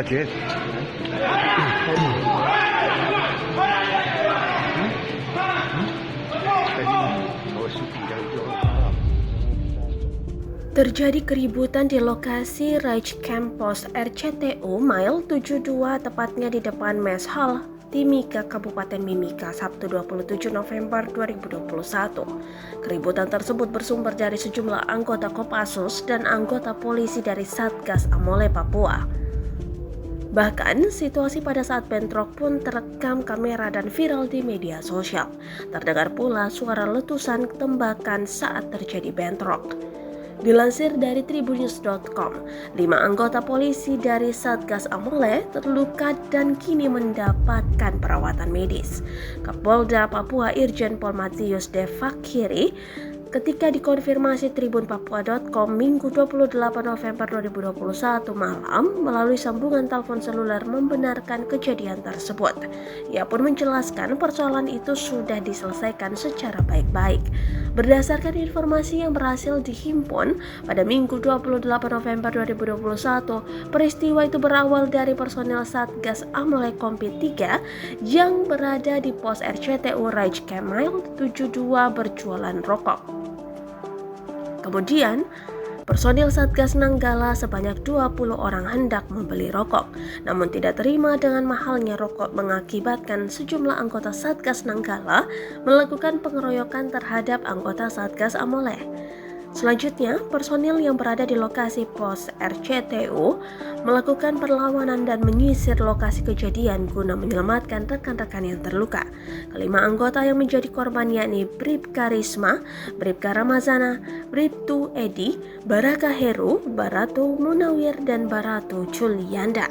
Aceh. Terjadi keributan di lokasi Raj Camp Pos RCTU Mile 72, tepatnya di depan Mess Hall Timika, Kabupaten Mimika, Sabtu 27 November 2021. Keributan tersebut bersumber dari sejumlah anggota Kopassus dan anggota polisi dari Satgas Amole Papua. Bahkan, situasi pada saat bentrok pun terekam kamera dan viral di media sosial. Terdengar pula suara letusan tembakan saat terjadi bentrok. Dilansir dari tribunnews.com, 5 anggota polisi dari Satgas Amole terluka dan kini mendapatkan perawatan medis. Kapolda Papua Irjen Pol Matius De Fakiri ketika dikonfirmasi tribunpapua.com Minggu 28 November 2021 malam melalui sambungan telepon seluler membenarkan kejadian tersebut. Ia pun menjelaskan persoalan itu sudah diselesaikan secara baik-baik. Berdasarkan informasi yang berhasil dihimpun pada Minggu 28 November 2021, peristiwa itu berawal dari personel Satgas Amole Kompi 3 yang berada di pos RCTU Raj Camp Mile 72 berjualan rokok. Kemudian, personil Satgas Nanggala sebanyak 20 orang hendak membeli rokok, namun tidak terima dengan mahalnya rokok mengakibatkan sejumlah anggota Satgas Nanggala melakukan pengeroyokan terhadap anggota Satgas Amole. Selanjutnya, personil yang berada di lokasi pos RCTU melakukan perlawanan dan menyisir lokasi kejadian guna menyelamatkan rekan-rekan yang terluka. Kelima anggota yang menjadi korban yakni Bribka Risma, Bribka Ramazana, Bribtu Edi, Baraka Heru, Baratu Munawir, dan Baratu Julianda.